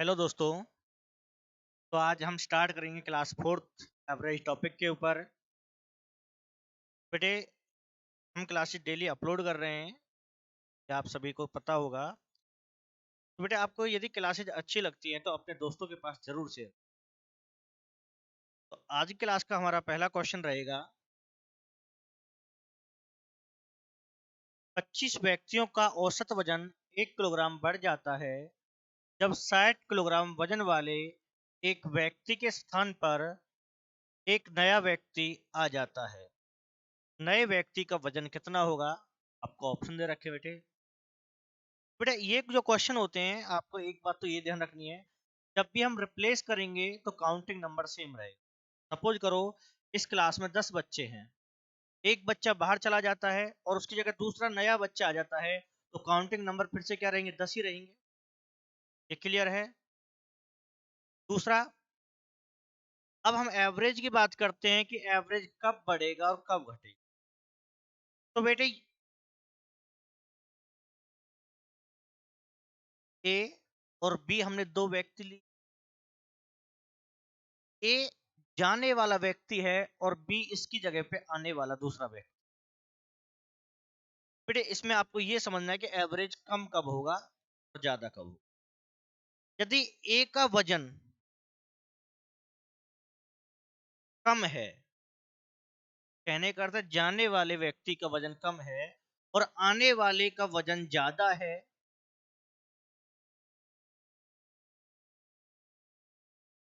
Hello दोस्तों। तो आज हम स्टार्ट करेंगे क्लास फोर्थ एवरेज टॉपिक के ऊपर। बेटे, हम क्लासेस डेली अपलोड कर रहे हैं, क्या आप सभी को पता होगा। तो बेटे, आपको यदि क्लासेज अच्छी लगती हैं तो अपने दोस्तों के पास जरूर शेयर। तो आज की क्लास का हमारा पहला क्वेश्चन रहेगा, 25 व्यक्तियों का औसत वजन 1 किलोग्राम बढ़ जाता है जब 60 किलोग्राम वजन वाले एक व्यक्ति के स्थान पर एक नया व्यक्ति आ जाता है। नए व्यक्ति का वजन कितना होगा? आपको ऑप्शन दे रखे बेटे। बेटा, ये जो क्वेश्चन होते हैं, आपको एक बात तो ये ध्यान रखनी है, जब भी हम रिप्लेस करेंगे तो काउंटिंग नंबर सेम रहेगा। सपोज करो इस क्लास में 10 बच्चे हैं, एक बच्चा बाहर चला जाता है और उसकी जगह दूसरा नया बच्चा आ जाता है, तो काउंटिंग नंबर फिर से क्या रहेंगे? 10 ही रहेंगे। ये क्लियर है? दूसरा, अब हम एवरेज की बात करते हैं कि एवरेज कब बढ़ेगा और कब घटेगा। तो बेटे, ए और बी हमने दो व्यक्ति ली। ए जाने वाला व्यक्ति है और बी इसकी जगह पे आने वाला दूसरा व्यक्ति। बेटे, इसमें आपको ये समझना है कि एवरेज कम कब होगा और ज्यादा कब होगा। यदि ए का वजन कम है, कहने का अर्थ है जाने वाले व्यक्ति का वजन कम है और आने वाले का वजन ज्यादा है,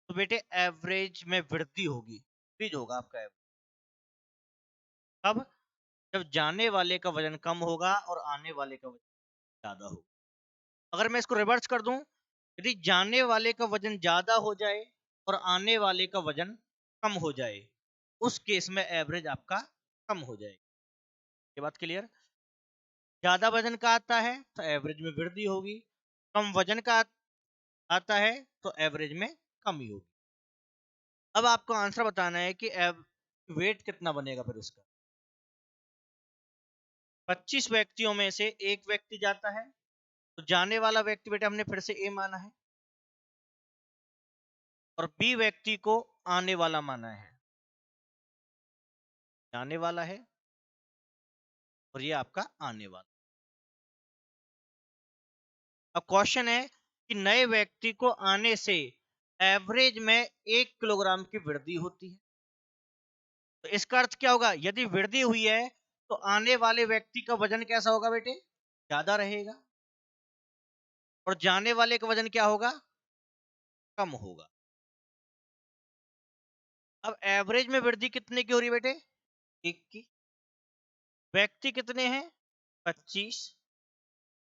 तो बेटे एवरेज में वृद्धि होगी, इंक्रीज होगा आपका एवरेज। कब? जब जाने वाले का वजन कम होगा और आने वाले का वजन ज्यादा होगा। अगर मैं इसको रिवर्स कर दूं, यदि जाने वाले का वजन ज्यादा हो जाए और आने वाले का वजन कम हो जाए, उस केस में एवरेज आपका कम हो जाएगा। ये बात क्लियर? ज्यादा वजन का आता है तो एवरेज में वृद्धि होगी, कम वजन का आता है तो एवरेज में कमी होगी। अब आपको आंसर बताना है कि वेट कितना बनेगा फिर उसका। 25 व्यक्तियों में से एक व्यक्ति जाता है, तो जाने वाला व्यक्ति बेटा हमने फिर से ए माना है और बी व्यक्ति को आने वाला माना है। जाने वाला है और ये आपका आने वाला। अब क्वेश्चन है कि नए व्यक्ति को आने से एवरेज में 1 किलोग्राम की वृद्धि होती है। तो इसका अर्थ क्या होगा? यदि वृद्धि हुई है तो आने वाले व्यक्ति का वजन कैसा होगा बेटे? ज्यादा रहेगा। और जाने वाले का वजन क्या होगा? कम होगा। अब एवरेज में वृद्धि कितने की हो रही है बेटे? 1 की। व्यक्ति कितने हैं? 25।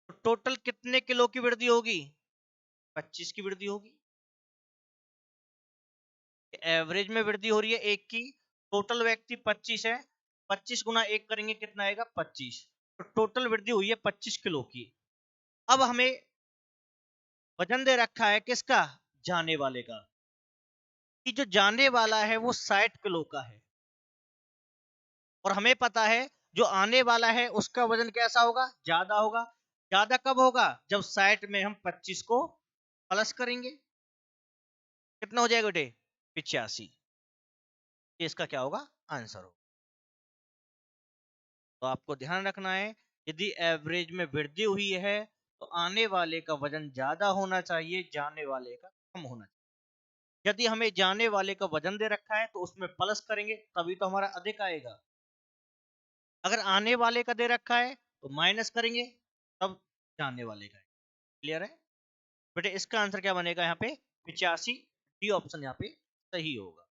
तो टोटल कितने किलो की वृद्धि होगी? 25 की वृद्धि होगी। एवरेज में वृद्धि हो रही है 1 की, टोटल व्यक्ति 25 है, 25 गुना 1 करेंगे कितना आएगा? 25। तो टोटल वृद्धि हुई है 25 किलो की। अब हमें वजन दे रखा है किसका? जाने वाले का। कि जो जाने वाला है वो 60 किलो का है और हमें पता है जो आने वाला है उसका वजन कैसा होगा? ज्यादा होगा। ज्यादा कब होगा? जब 60 में हम 25 को प्लस करेंगे। कितना हो जाएगा बेटे? 85। इसका क्या होगा? आंसर होगा। तो आपको ध्यान रखना है, यदि एवरेज में वृद्धि हुई है तो आने वाले का वजन ज्यादा होना चाहिए, जाने वाले का कम होना चाहिए। यदि हमें जाने वाले का वजन दे रखा है तो उसमें प्लस करेंगे तभी तो हमारा अधिक आएगा। अगर आने वाले का दे रखा है तो माइनस करेंगे तब जाने वाले का। क्लियर है बेटे? इसका आंसर क्या बनेगा यहाँ पे? 85। डी ऑप्शन यहाँ पे सही होगा।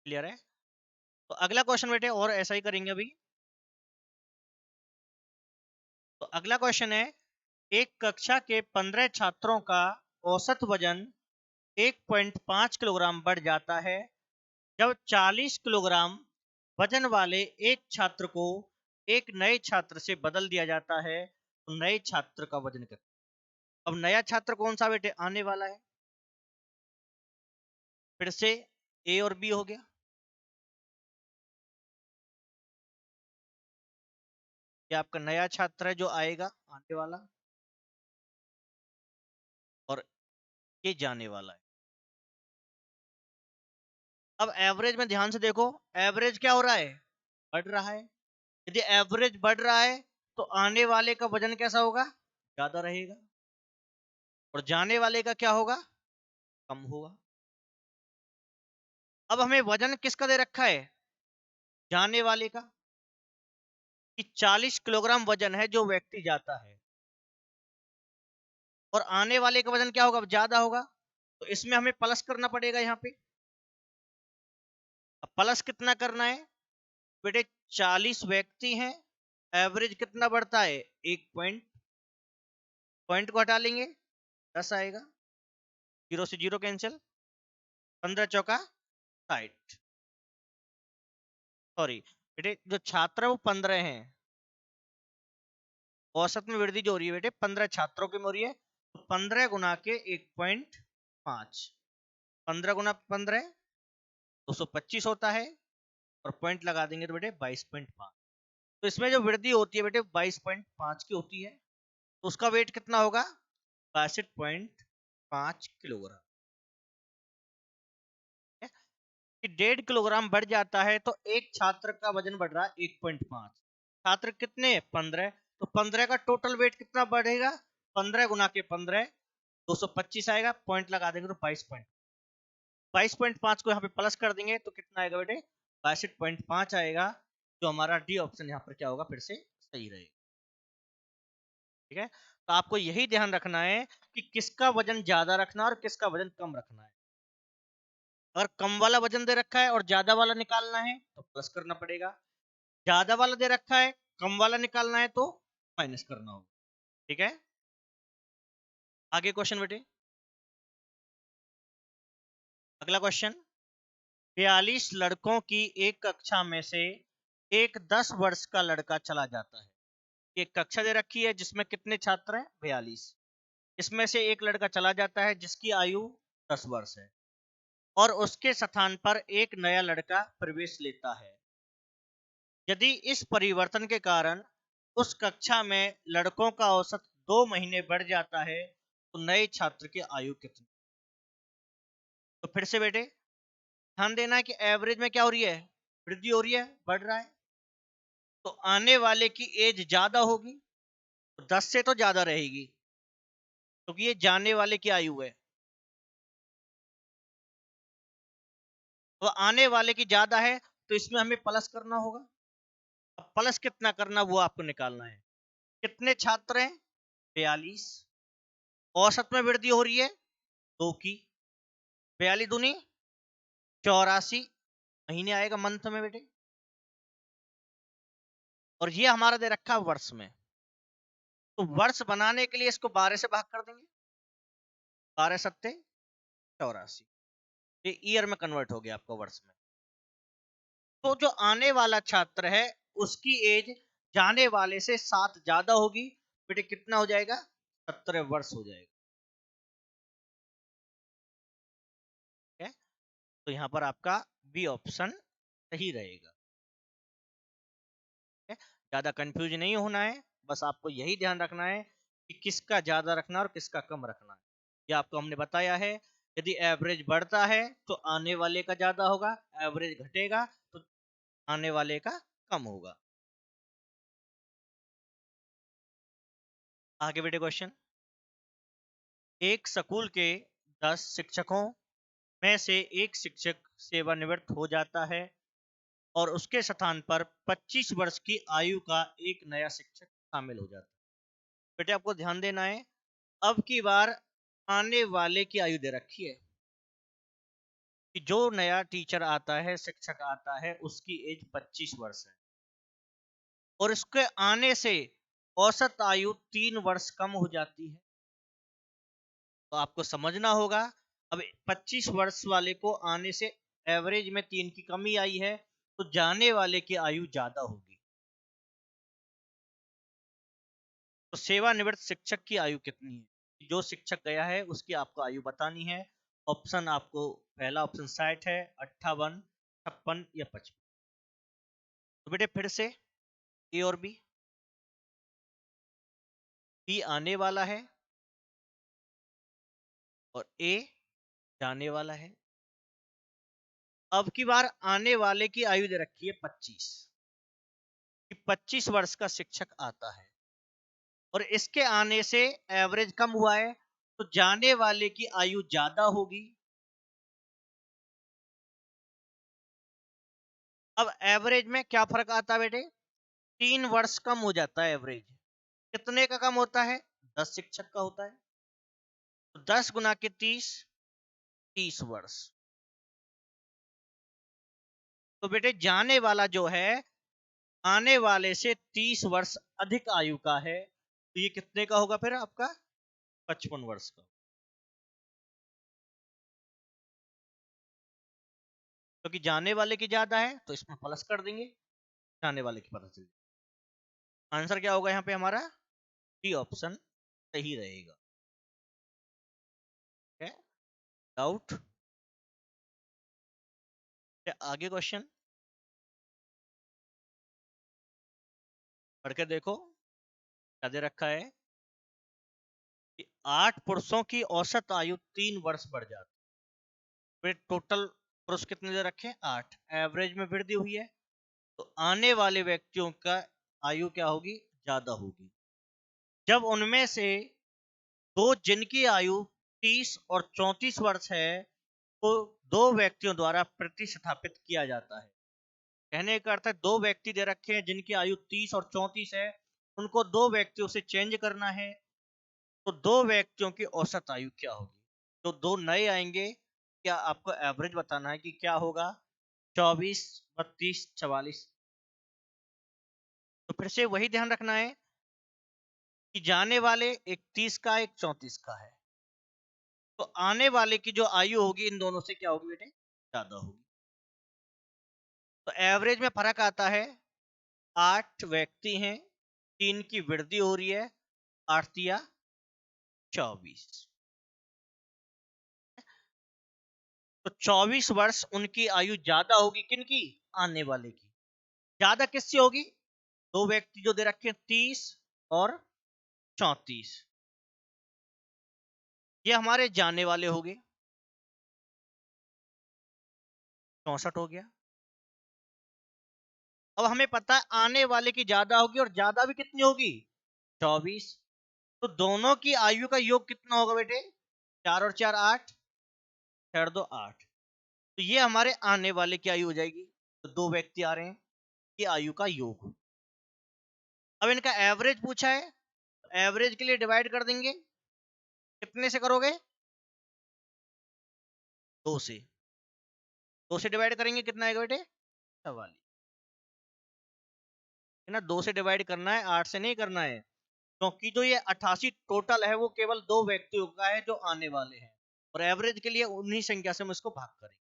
क्लियर है? तो अगला क्वेश्चन बेटे और ऐसा ही करेंगे अभी। तो अगला क्वेश्चन है, एक कक्षा के 15 छात्रों का औसत वजन 1.5 किलोग्राम बढ़ जाता है जब 40 किलोग्राम वजन वाले एक छात्र को एक नए छात्र से बदल दिया जाता है, तो नए छात्र का वजन कितना? अब नया छात्र कौन सा बेटे? आने वाला है। फिर से ए और बी हो गया। ये आपका नया छात्र है जो आएगा, आने वाला। ये जाने वाला है। अब एवरेज में ध्यान से देखो, एवरेज क्या हो रहा है, बढ़ रहा है। यदि एवरेज बढ़ रहा है तो आने वाले का वजन कैसा होगा, ज्यादा रहेगा, और जाने वाले का क्या होगा, कम होगा। अब हमें वजन किसका दे रखा है, जाने वाले का, कि 40 किलोग्राम वजन है जो व्यक्ति जाता है, और आने वाले का वजन क्या होगा, ज्यादा होगा। तो इसमें हमें प्लस करना पड़ेगा यहाँ पे। अब प्लस कितना करना है बेटे, 40 व्यक्ति हैं, एवरेज कितना बढ़ता है, एक पॉइंट, पॉइंट को हटा लेंगे 10 आएगा, जीरो से जीरो कैंसिल, 15 चौका 60। सॉरी बेटे, जो छात्र है वो 15 हैं, औसत में वृद्धि जो हो रही है बेटे 15 छात्रों की में हो रही है, तो 15 गुना के 1.5, 15 गुना 15 225 होता है, और पॉइंट लगा देंगे तो बेटे 22.5। तो इसमें जो वृद्धि होती है बेटे 22.5 की होती है, तो उसका वेट कितना होगा, 62.5 किलोग्राम। कि 1.5 किलोग्राम बढ़ जाता है तो एक छात्र का वजन बढ़ रहा है 1.5, छात्र कितने 15, तो 15 का टोटल वेट कितना बढ़ेगा, 15 गुना के 15 225 आएगा, पॉइंट लगा देंगे तो 22.5 को यहाँ पे प्लस कर देंगे तो कितना आएगा बेटे, 62.5 आएगा। जो हमारा डी ऑप्शन यहाँ पर क्या होगा, फिर से सही रहेगा। ठीक है, तो आपको यही ध्यान रखना है कि किसका वजन ज्यादा रखना है और किसका वजन कम रखना है। अगर कम वाला वजन दे रखा है और ज्यादा वाला निकालना है तो प्लस करना पड़ेगा, ज्यादा वाला दे रखा है कम वाला निकालना है तो माइनस करना होगा। ठीक है, आगे क्वेश्चन बेटे, अगला क्वेश्चन, 42 लड़कों की एक कक्षा में से एक 10 वर्ष का लड़का चला जाता है। एक कक्षा दे रखी है जिसमें कितने छात्र हैं, 42, इसमें से एक लड़का चला जाता है जिसकी आयु 10 वर्ष है, और उसके स्थान पर एक नया लड़का प्रवेश लेता है। यदि इस परिवर्तन के कारण उस कक्षा में लड़कों का औसत 2 महीने बढ़ जाता है तो नए छात्र की आयु कितनी। तो फिर से बेटे ध्यान देना है कि एवरेज में क्या हो रही है, वृद्धि हो रही है, बढ़ रहा है, तो आने वाले की एज ज्यादा होगी, तो 10 से तो ज्यादा रहेगी क्योंकि ये जाने वाले की आयु है, तो आने वाले की ज्यादा है, तो इसमें हमें प्लस करना होगा। अब प्लस कितना करना वो आपको निकालना है। कितने छात्र हैं, 42, औसत में वृद्धि हो रही है 2 की, 42 दूनी 84 महीने आएगा मंथ में बेटे, और ये हमारा दे रखा है वर्ष में, तो वर्ष बनाने के लिए इसको 12 से भाग कर देंगे, 12 सत्ते 84, ये ईयर में कन्वर्ट हो गया आपको वर्ष में। तो जो आने वाला छात्र है उसकी एज जाने वाले से 7 ज्यादा होगी, बेटे कितना हो जाएगा, 17 वर्ष हो जाएगा। ठीक है, तो यहाँ पर आपका बी ऑप्शन सही रहेगा। ज्यादा कंफ्यूज नहीं होना है, बस आपको यही ध्यान रखना है कि किसका ज्यादा रखना और किसका कम रखना है। ये आपको हमने बताया है, यदि एवरेज बढ़ता है तो आने वाले का ज्यादा होगा, एवरेज घटेगा तो आने वाले का कम होगा। आगे बेटे क्वेश्चन, एक स्कूल के 10 शिक्षकों में से एक शिक्षक सेवानिवृत्त हो जाता है और उसके स्थान पर 25 वर्ष की आयु का एक नया शिक्षक शामिल हो जाता है। बेटे आपको ध्यान देना है, अब की बार आने वाले की आयु दे रखी है कि जो नया टीचर आता है, शिक्षक आता है, उसकी एज 25 वर्ष है, और इसके आने से औसत आयु 3 वर्ष कम हो जाती है। तो आपको समझना होगा, अब 25 वर्ष वाले को आने से एवरेज में 3 की कमी आई है, तो जाने वाले की आयु ज्यादा होगी। तो सेवानिवृत्त शिक्षक की आयु कितनी है, जो शिक्षक गया है उसकी आपको आयु बतानी है। ऑप्शन आपको, पहला ऑप्शन 60 है, 58, 56 या 55। तो बेटे फिर से ए और बी, बी आने वाला है, और ए जाने वाला है। अब की बार आने वाले की आयु दे रखी है 25, कि 25 वर्ष का शिक्षक आता है और इसके आने से एवरेज कम हुआ है, तो जाने वाले की आयु ज्यादा होगी। अब एवरेज में क्या फर्क आता है बेटे? 3 वर्ष कम हो जाता है एवरेज। कितने का कम होता है? 10 शिक्षक का होता है। तो 10 गुना के 30, 30 वर्ष। तो बेटे जाने वाला जो है आने वाले से 30 वर्ष अधिक आयु का है, तो ये कितने का होगा फिर आपका? 55 वर्ष का। क्योंकि तो जाने वाले की ज्यादा है तो इसमें प्लस कर देंगे, जाने वाले की पता चल। आंसर क्या होगा यहाँ पे हमारा? डी ऑप्शन सही रहेगा। डाउट? आगे क्वेश्चन पढ़ के देखो क्या दे रखा है कि 8 पुरुषों की औसत आयु 3 वर्ष बढ़ जाती है। फिर टोटल पुरुष कितने दे रखे हैं? 8। एवरेज में वृद्धि हुई है, तो आने वाले व्यक्तियों का आयु क्या होगी? ज्यादा होगी। जब उनमें से दो जिनकी आयु 30 और 34 वर्ष है को दो व्यक्तियों द्वारा प्रतिस्थापित किया जाता है। कहने का अर्थ है दो व्यक्ति दे रखे हैं जिनकी आयु 30 और 34 है, उनको दो व्यक्तियों से चेंज करना है, तो दो व्यक्तियों की औसत आयु क्या होगी? तो दो नए आएंगे, क्या आपको एवरेज बताना है कि क्या होगा? 24, 32, 44। तो फिर से वही ध्यान रखना है कि जाने वाले एक 30 का एक 34 का है, तो आने वाले की जो आयु होगी इन दोनों से क्या होगी बेटे? ज्यादा होगी। तो एवरेज में फर्क आता है। 8 व्यक्ति हैं, 3 की वृद्धि हो रही है, 8 तिया 24। तो 24 वर्ष उनकी आयु ज्यादा होगी, किनकी? आने वाले की। ज्यादा किससे होगी? दो व्यक्ति जो दे रखे हैं 30 और 34, ये हमारे जाने वाले हो गए। 64 हो गया। अब हमें पता है आने वाले की ज्यादा होगी, और ज्यादा भी कितनी होगी? 24। तो दोनों की आयु का योग कितना होगा बेटे? 4 और 4 8, 6 2 8। तो ये हमारे आने वाले की आयु हो जाएगी। तो दो व्यक्ति आ रहे हैं, ये आयु का योग। अब इनका एवरेज पूछा है, एवरेज के लिए डिवाइड कर देंगे। कितने से करोगे? 2 से। 2 से डिवाइड करेंगे कितना आएगा बेटे? 44 है ना। 2 से डिवाइड करना है, 8 से नहीं करना है, क्योंकि जो ये 88 टोटल है वो केवल दो व्यक्तियों का है जो आने वाले हैं, और एवरेज के लिए उन्हीं संख्या से हम इसको भाग करेंगे।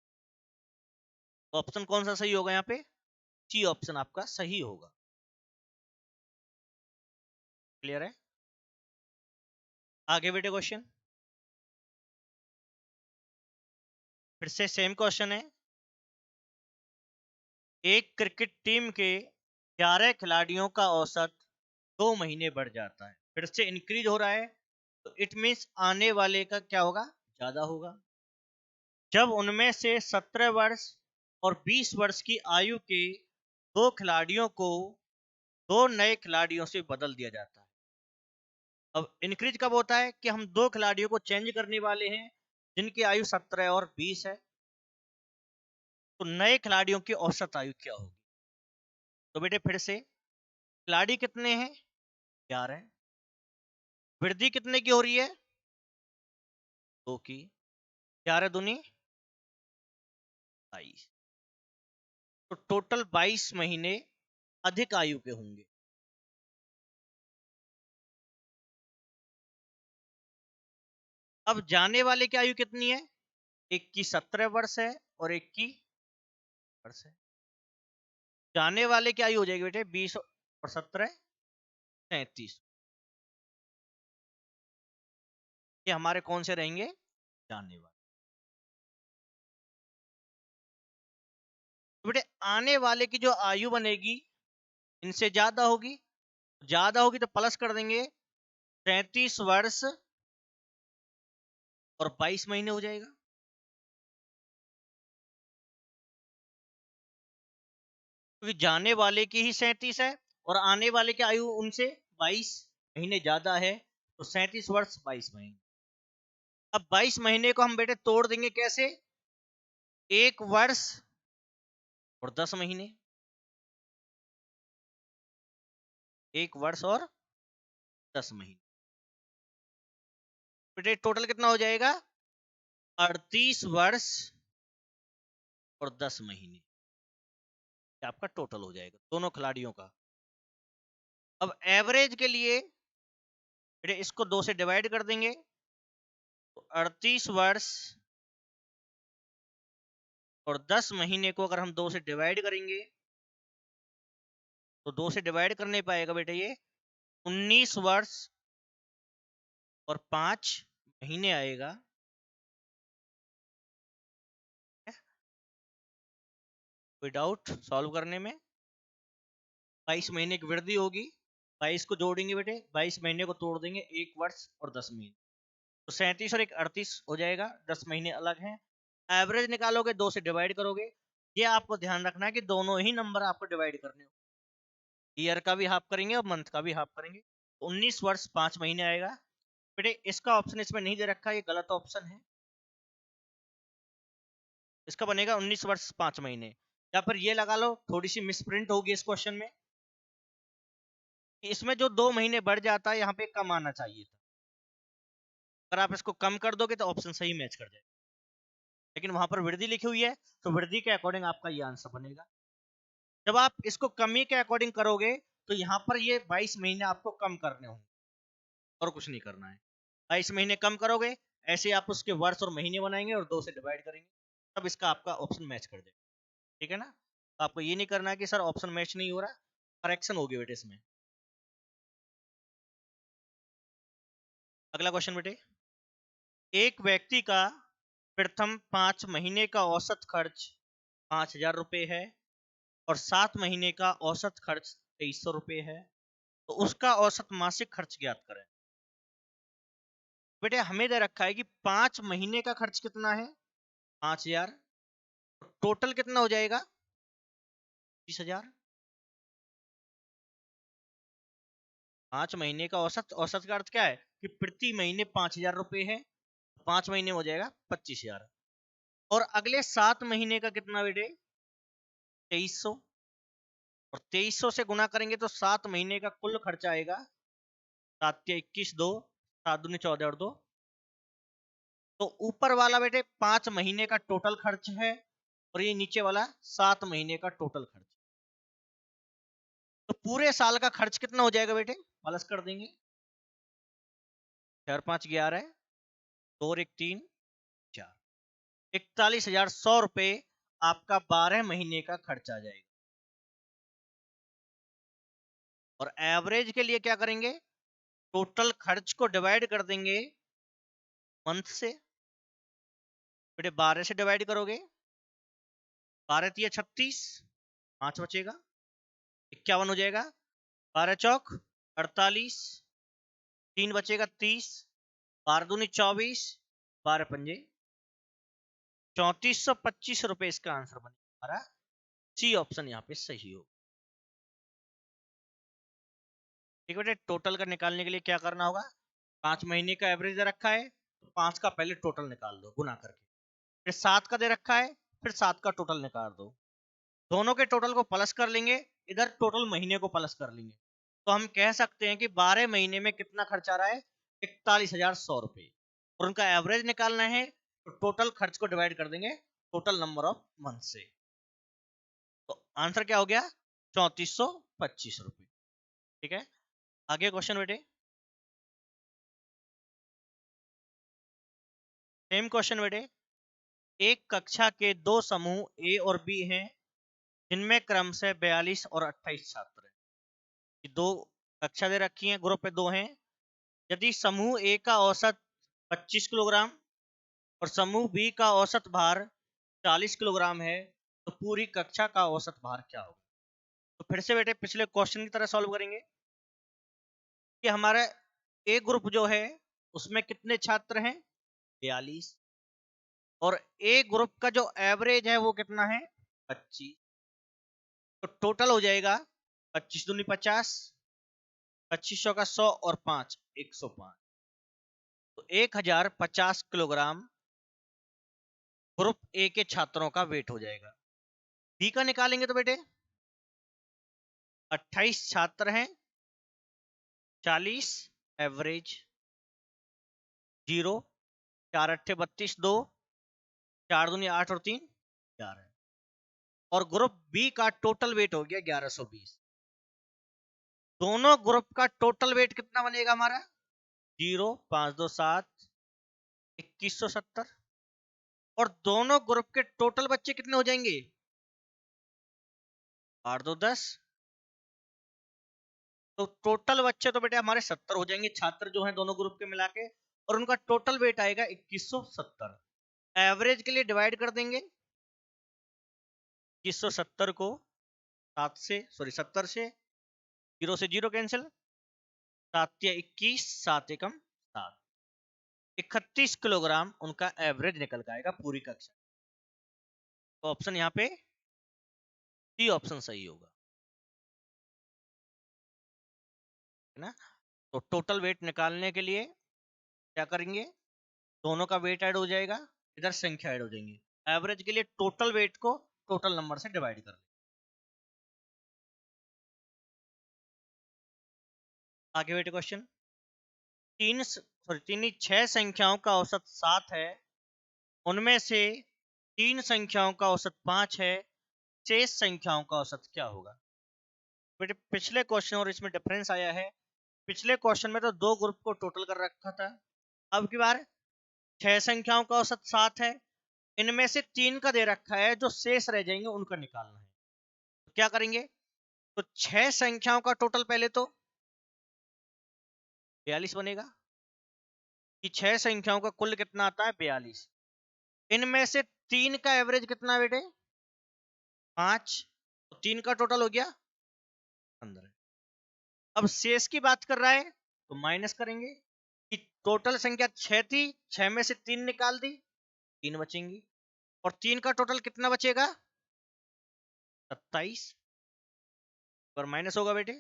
तो ऑप्शन कौन सा सही होगा यहाँ पे? सी ऑप्शन आपका सही होगा। क्लियर है? आगे बेटे क्वेश्चन फिर से सेम क्वेश्चन है। एक क्रिकेट टीम के 11 खिलाड़ियों का औसत 2 महीने बढ़ जाता है, फिर से इंक्रीज हो रहा है, तो इट मीन्स आने वाले का क्या होगा? ज्यादा होगा। जब उनमें से 17 वर्ष और 20 वर्ष की आयु के दो खिलाड़ियों को दो नए खिलाड़ियों से बदल दिया जाता है। अब इंक्रीज कब होता है? कि हम दो खिलाड़ियों को चेंज करने वाले हैं जिनकी आयु 17 और 20 है, तो नए खिलाड़ियों की औसत आयु क्या होगी? तो बेटे फिर से खिलाड़ी कितने हैं? 11। वृद्धि कितने की हो रही है? 2 की। 11 दूनी 22, तो टोटल 22 महीने अधिक आयु के होंगे। अब जाने वाले की आयु कितनी है? एक की 17 वर्ष है और एक की वर्ष है। जाने वाले की आयु हो जाएगी बेटे 20 और 17 33। ये हमारे कौन से रहेंगे? जाने वाले। तो बेटे आने वाले की जो आयु बनेगी इनसे ज्यादा होगी तो प्लस कर देंगे। 33 वर्ष और 22 महीने हो जाएगा। क्योंकि जाने वाले की ही 37 है और आने वाले की आयु उनसे 22 महीने ज्यादा है, तो 37 वर्ष 22 महीने। अब 22 महीने को हम बेटे तोड़ देंगे कैसे? 1 वर्ष और 10 महीने। 1 वर्ष और 10 महीने बेटे टोटल कितना हो जाएगा? 38 वर्ष और 10 महीने। आपका टोटल हो जाएगा दोनों खिलाड़ियों का। अब एवरेज के लिए बेटे इसको 2 से डिवाइड कर देंगे, तो 38 वर्ष और 10 महीने को अगर हम 2 से डिवाइड करेंगे तो 2 से डिवाइड करने पाएगा बेटे ये 19 वर्ष और 5 महीने आएगा। विदाउट सॉल्व करने में 22 महीने की वृद्धि होगी। 22 को जोड़ेंगे बेटे, 22 महीने को तोड़ देंगे, 1 वर्ष और 10 महीने, तो 37 और 38 हो जाएगा। 10 महीने अलग हैं। एवरेज निकालोगे 2 से डिवाइड करोगे। ये आपको ध्यान रखना है कि दोनों ही नंबर आपको डिवाइड करने हो, ईयर का भी हाफ करेंगे और मंथ का भी हाफ करेंगे। 19 वर्ष 5 महीने आएगा। बेटे इसका ऑप्शन इसमें नहीं दे रखा, ये गलत ऑप्शन है। इसका बनेगा 19 वर्ष 5 महीने, या फिर ये लगा लो, थोड़ी सी मिसप्रिंट होगी इस क्वेश्चन में। इसमें जो 2 महीने बढ़ जाता है यहाँ पे कम आना चाहिए था। अगर आप इसको कम कर दोगे तो ऑप्शन सही मैच कर जाएगा, लेकिन वहां पर वृद्धि लिखी हुई है, तो वृद्धि के अकॉर्डिंग आपका ये आंसर बनेगा। जब आप इसको कमी के अकॉर्डिंग करोगे तो यहाँ पर ये 22 महीने आपको कम करने होंगे और कुछ नहीं करना है। 22 महीने कम करोगे, ऐसे आप उसके वर्ष और महीने बनाएंगे और 2 से डिवाइड करेंगे, तब इसका आपका ऑप्शन मैच कर जाएगा। ठीक है ना? तो आपको ये नहीं करना है कि सर ऑप्शन मैच नहीं हो रहा, करेक्शन होगी बेटे इसमें। अगला क्वेश्चन बेटे, एक व्यक्ति का प्रथम 5 महीने का औसत खर्च 5,000 रुपए है और 7 महीने का औसत खर्च 2,300 रुपए है, तो उसका औसत मासिक खर्च ज्ञात करें। बेटे हमें दे रखा है कि 5 महीने का खर्च कितना है? 5,000। टोटल कितना हो जाएगा? 20,000। 5 महीने का औसत, औसत का अर्थ क्या है कि प्रति महीने 5,000 रुपए है, 5 महीने हो जाएगा 25,000। और अगले 7 महीने का कितना बेटे? 2,300। और 2,300 से गुना करेंगे तो 7 महीने का कुल खर्चा आएगा 7 के 21, 2, 7 दूनी 14 और 2। तो ऊपर वाला बेटे 5 महीने का टोटल खर्च है और ये नीचे वाला 7 महीने का टोटल खर्च। तो पूरे साल का खर्च कितना हो जाएगा बेटे? प्लस कर देंगे, 4 5 11, 2 और 1 3 4, 41,100 रुपए आपका 12 महीने का खर्च आ जाएगा। और एवरेज के लिए क्या करेंगे? टोटल खर्च को डिवाइड कर देंगे मंथ से। बेटे 12 से डिवाइड करोगे, 12 तिया 36, 5 बचेगा, 51 हो जाएगा, 12 चौक 48, 3 बचेगा 30, 12 दूनी 24, 12 पंजे 3425 रुपए इसका आंसर बनेगा हमारा। सी ऑप्शन यहाँ पे सही हो। ठीक है बेटे, टोटल का निकालने के लिए क्या करना होगा? 5 महीने का एवरेज दे रखा है, तो 5 का पहले टोटल निकाल दो गुना करके, फिर 7 का दे रखा है, फिर 7 का टोटल निकाल दो, दोनों के टोटल को प्लस कर लेंगे, इधर टोटल महीने को प्लस कर लेंगे, तो हम कह सकते हैं कि 12 महीने में कितना खर्च आ रहा है? 41,100 रुपए। और उनका एवरेज निकालना है, तो टोटल खर्च को डिवाइड कर देंगे टोटल नंबर ऑफ मंथ से, तो आंसर क्या हो गया? 3425 रुपए। ठीक है, आगे क्वेश्चन बेटे, सेम क्वेश्चन बेटे। एक कक्षा के दो समूह ए और बी हैं, जिनमें क्रमशः 42 और 28 छात्र हैं। दो कक्षा दे रखी है, ग्रुप पे दो हैं। यदि समूह ए का औसत 25 किलोग्राम और समूह बी का औसत भार 40 किलोग्राम है, तो पूरी कक्षा का औसत भार क्या होगा? तो फिर से बेटे पिछले क्वेश्चन की तरह सॉल्व करेंगे कि हमारा ए ग्रुप जो है उसमें कितने छात्र हैं? 42। और ए ग्रुप का जो एवरेज है वो कितना है 25। तो टोटल हो जाएगा 25 दूनी 50, 25 का 100 और 5 105। तो 1050 किलोग्राम ग्रुप ए के छात्रों का वेट हो जाएगा। बी का निकालेंगे तो बेटे 28 छात्र हैं, 40 एवरेज, 0, 4 अट्ठे 32, 2, 4 दूनी 8 और 3 11। और ग्रुप बी का टोटल वेट हो गया 1120। दोनों ग्रुप का टोटल वेट कितना बनेगा हमारा 0, 5 2 7, 2170। और दोनों ग्रुप के टोटल बच्चे कितने हो जाएंगे 8 2 10। तो टोटल बच्चे तो बेटे हमारे 70 हो जाएंगे, छात्र जो हैं दोनों ग्रुप के मिला के, और उनका टोटल वेट आएगा 2170। एवरेज के लिए डिवाइड कर देंगे 2170 को 70 से, 0 से 0 कैंसिल, 7 या 21, 7 एकम 7, 31 किलोग्राम उनका एवरेज निकल के आएगा पूरी कक्षा। तो ऑप्शन यहाँ पे सी ऑप्शन सही होगा, है ना। तो टोटल वेट निकालने के लिए क्या करेंगे, दोनों का वेट ऐड हो जाएगा, इधर संख्या ऐड हो जाएंगी। एवरेज के लिए टोटल वेट को टोटल नंबर से डिवाइड कर लें। आगे बेटे क्वेश्चन, तीन 6 संख्याओं का औसत 7 है, उनमें से 3 संख्याओं का औसत 5 है, शेष संख्याओं का औसत क्या होगा। बेटे पिछले क्वेश्चन और इसमें डिफरेंस आया है। पिछले क्वेश्चन में तो 2 ग्रुप को टोटल कर रखा था, अब की बार 6 संख्याओं का औसत 7 है, इनमें से 3 का दे रखा है, जो शेष रह जाएंगे उनका निकालना है। तो क्या करेंगे, तो 6 संख्याओं का टोटल पहले तो 42 बनेगा, कि 6 संख्याओं का कुल कितना आता है 42। इनमें से 3 का एवरेज कितना है बेटे 5, तो 3 का टोटल हो गया 15। अब शेष की बात कर रहा है तो माइनस करेंगे, कि टोटल संख्या 6 थी, 6 में से 3 निकाल दी, 3 बचेंगी, और 3 का टोटल कितना बचेगा 27, पर माइनस होगा बेटे।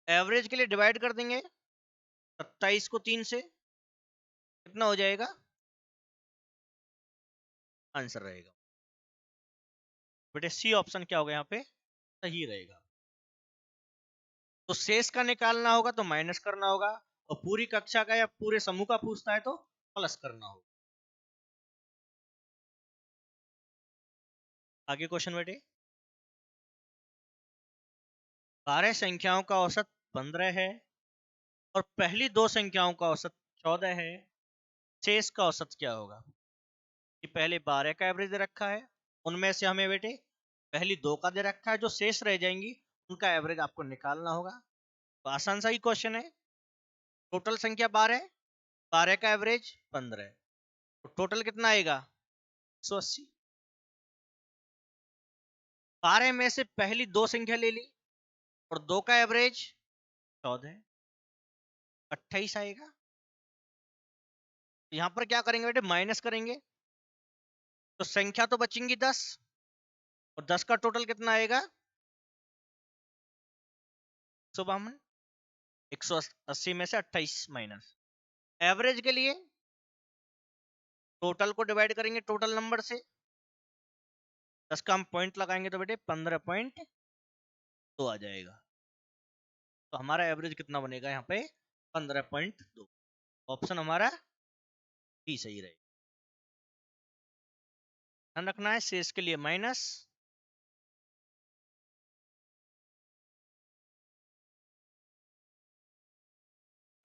एवरेज के लिए डिवाइड कर देंगे 27 को 3 से, कितना हो जाएगा, आंसर रहेगा बेटे सी ऑप्शन क्या होगा यहाँ पे सही रहेगा। तो शेष का निकालना होगा तो माइनस करना होगा, और पूरी कक्षा का या पूरे समूह का पूछता है तो प्लस करना होगा। आगे क्वेश्चन बेटे, 12 संख्याओं का औसत 15 है, और पहली 2 संख्याओं का औसत 14 है, शेष का औसत क्या होगा। कि पहले 12 का एवरेज दे रखा है, उनमें से हमें बेटे पहली 2 का दे रखा है, जो शेष रह जाएंगी उनका एवरेज आपको निकालना होगा। तो आसान सा ही क्वेश्चन है, टोटल संख्या 12, 12 का एवरेज 15, तो टोटल कितना आएगा 180। 12 में से पहली 2 संख्या ले ली, और 2 का एवरेज 14, 28 आएगा। यहां पर क्या करेंगे बेटे माइनस करेंगे, तो संख्या तो बचेंगी 10, और 10 का टोटल कितना आएगा 152, 180 में से 28 माइनस। एवरेज के लिए टोटल को डिवाइड करेंगे टोटल नंबर से, 10 का हम पॉइंट लगाएंगे तो बेटे 15.2 आ जाएगा। तो हमारा एवरेज कितना बनेगा यहाँ पे 15.2। ऑप्शन हमारा बी सही रहेगा। ध्यान रखना है शेष के लिए माइनस।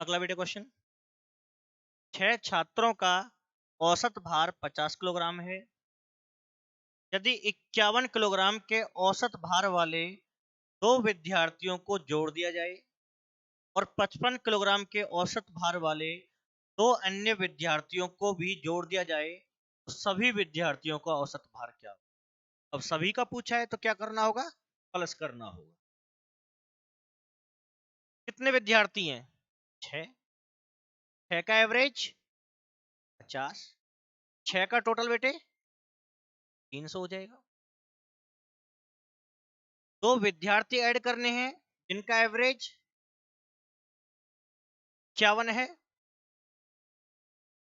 अगला बेटे क्वेश्चन, 6 छात्रों का औसत भार 50 किलोग्राम है, यदि 51 किलोग्राम के औसत भार वाले 2 विद्यार्थियों को जोड़ दिया जाए, और 55 किलोग्राम के औसत भार वाले 2 अन्य विद्यार्थियों को भी जोड़ दिया जाए, तो सभी विद्यार्थियों का औसत भार क्या होगा। अब सभी का पूछा है तो क्या करना होगा प्लस करना होगा। कितने विद्यार्थी हैं 6, 6 का एवरेज 50, 6 का टोटल बेटे 300 हो जाएगा। 2 विद्यार्थी ऐड करने हैं जिनका एवरेज 51 है,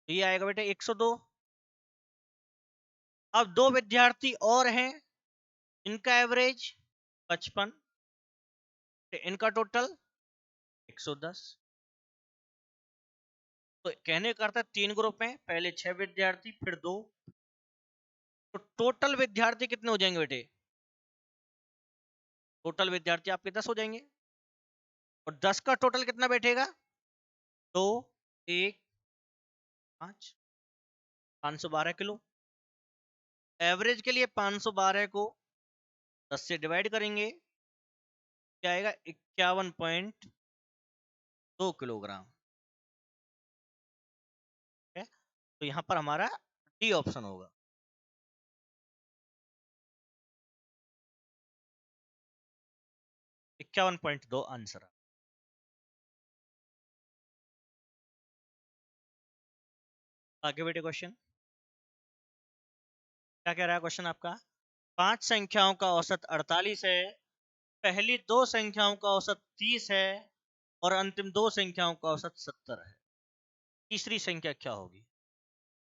तो ये आएगा बेटे 102। अब 2 विद्यार्थी और हैं जिनका एवरेज 55, तो इनका टोटल 110। तो कहने का अर्थ है 3 ग्रुप हैं, पहले 6 विद्यार्थी फिर 2, तो टोटल विद्यार्थी कितने हो जाएंगे बेटे? टोटल विद्यार्थी आपके 10 हो जाएंगे, और 10 का टोटल कितना बैठेगा? 2, 1, 5, 512 किलो। एवरेज के लिए 512 को 10 से डिवाइड करेंगे, क्या आएगा? 51.2 किलोग्राम है। तो यहां पर हमारा डी ऑप्शन होगा। 51.2 आंसर। आगे बेटे क्वेश्चन क्या कह रहा है? क्वेश्चन आपका 5 संख्याओं का औसत 48 है, पहली 2 संख्याओं का औसत 30 है और अंतिम 2 संख्याओं का औसत 70 है। तीसरी संख्या क्या होगी?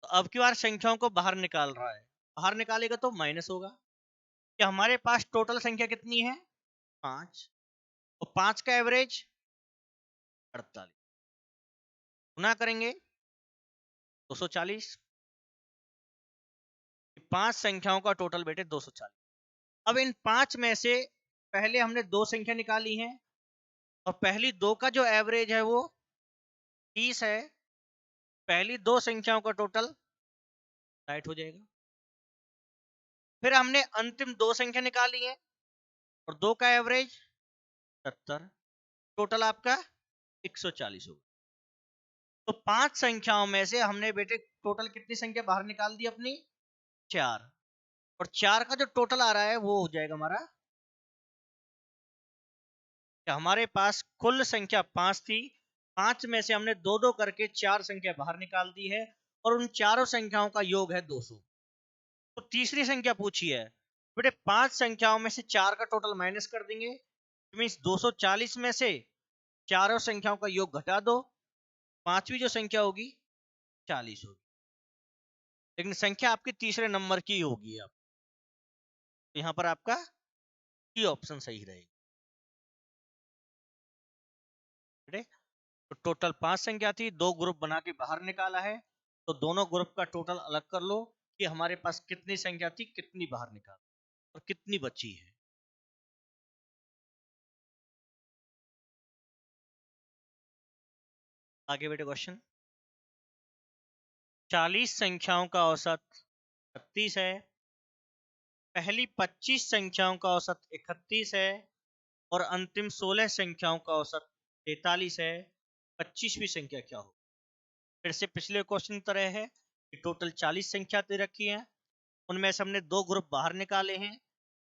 तो अब की बार संख्याओं को बाहर निकाल रहा है, बाहर निकालेगा तो माइनस होगा। कि हमारे पास टोटल संख्या कितनी है? 5, और 5 का एवरेज 48, गुना करेंगे 240। 5 संख्याओं का टोटल बेटे 240। अब इन 5 में से पहले हमने 2 संख्या निकाली है, और पहली 2 का जो एवरेज है वो 30 है। पहली 2 संख्याओं का टोटल 60 हो जाएगा। फिर हमने अंतिम 2 संख्या निकाली है, और 2 का एवरेज 70, टोटल आपका 140 होगा। तो 5 संख्याओं में से हमने बेटे टोटल कितनी संख्या बाहर निकाल दी अपनी? 4, और 4 का जो टोटल आ रहा है वो हो जाएगा हमारा, कि हमारे पास कुल संख्या 5 थी, 5 में से हमने 2-2 करके 4 संख्या बाहर निकाल दी है, और उन चारों संख्याओं का योग है 200। तो तीसरी संख्या पूछी है बेटे, 5 संख्याओं में से 4 का टोटल माइनस कर देंगे, मीन्स 240 में से चारों संख्याओं का योग घटा दो, पांचवी जो संख्या होगी 40 होगी। लेकिन संख्या आपकी तीसरे नंबर की होगी। आप यहां पर आपका डी ऑप्शन सही रहेगा। तो टोटल 5 संख्या थी, 2 ग्रुप बना के बाहर निकाला है, तो दोनों ग्रुप का टोटल अलग कर लो कि हमारे पास कितनी संख्या थी, कितनी बाहर निकाल और कितनी बची है। आगे बेटे क्वेश्चन 40 संख्याओं का औसत 36 है, पहली 25 संख्याओं का औसत 31 है और अंतिम 16 संख्याओं का औसत 43 है। 25वीं संख्या क्या हो? फिर से पिछले क्वेश्चन की तरह है कि टोटल 40 संख्या दे रखी है, उनमें से हमने 2 ग्रुप बाहर निकाले हैं।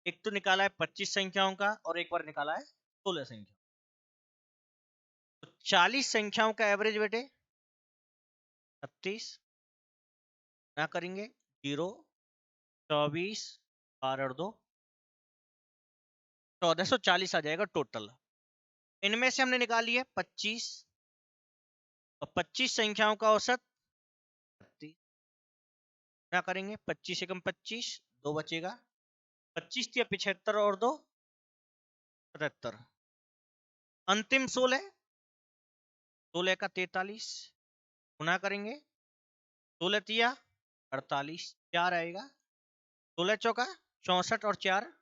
एक तो निकाला है 25 संख्याओं का, और एक बार निकाला है 16 संख्या। तो 40 संख्याओं का एवरेज बेटे 36, क्या करेंगे 0, 24, 12 और 2, 1440 आ जाएगा टोटल। इनमें से हमने निकाली है 25, और 25 संख्याओं का औसत 36, क्या करेंगे 25 एकम 25, 2 बचेगा, 25 या 75 और 2 77, अंतिम 16, 16 का 43, गुना करेंगे 16 तिया 48, 4 आएगा, 16 चौका 64 और 4।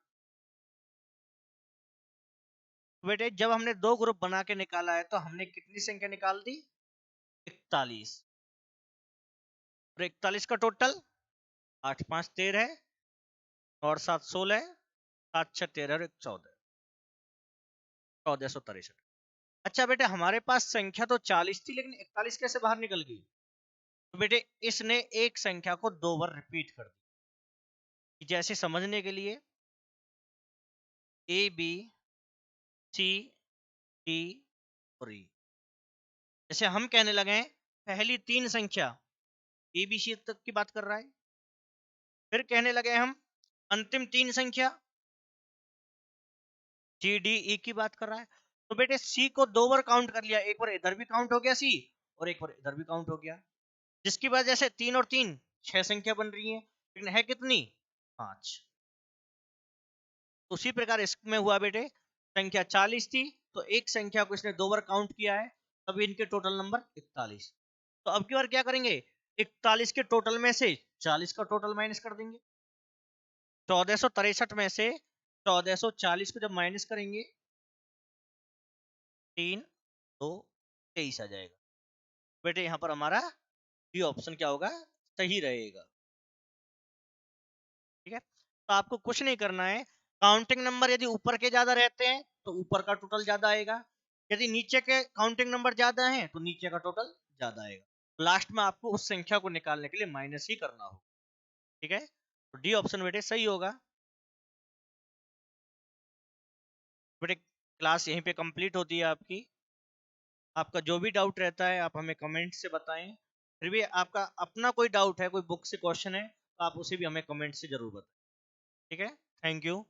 बेटे जब हमने 2 ग्रुप बना के निकाला है तो हमने कितनी संख्या निकाल दी? 41, और 41 का टोटल 8 5 13 और 7 16, 7 6 13 और 1 14, 1463। अच्छा बेटे हमारे पास संख्या तो 40 थी, लेकिन 41 कैसे बाहर निकल गई? तो बेटे इसने एक संख्या को 2 बार रिपीट कर दी। जैसे समझने के लिए ए बी सी डी और ई, जैसे हम कहने लगे हैं पहली 3 संख्या ए बी सी तक की बात कर रहा है। फिर कहने लगे हम अंतिम 3 संख्या सी डी ई की बात कर रहा है। तो बेटे सी को 2 बार काउंट कर लिया, एक बार इधर भी काउंट हो गया सी और एक बार इधर भी काउंट हो गया, जिसकी वजह से 3 और 3 6 संख्या बन रही है, लेकिन है कितनी 5। उसी प्रकार इसमें हुआ बेटे, संख्या 40 थी तो एक संख्या को इसने 2 बार काउंट किया है, तभी इनके टोटल नंबर 41। तो अब की बार क्या करेंगे, 41 के टोटल में से 40 का टोटल माइनस कर देंगे। 1463 में से 1440 को जब माइनस करेंगे 3 2 23 आ जाएगा। बेटे यहां पर हमारा ये ऑप्शन क्या होगा, सही रहेगा। ठीक है, तो आपको कुछ नहीं करना है, काउंटिंग नंबर यदि ऊपर के ज्यादा रहते हैं तो ऊपर का टोटल ज्यादा आएगा, यदि नीचे के काउंटिंग नंबर ज्यादा हैं तो नीचे का टोटल ज्यादा आएगा। लास्ट में आपको उस संख्या को निकालने के लिए माइनस ही करना होगा। ठीक है, तो डी ऑप्शन बेटे सही होगा। बेटे क्लास यहीं पे कंप्लीट होती है आपकी। आपका जो भी डाउट रहता है आप हमें कमेंट से बताएं, फिर भी आपका अपना कोई डाउट है, कोई बुक से क्वेश्चन है, तो आप उसे भी हमें कमेंट से जरूर बताएं। ठीक है, थैंक यू।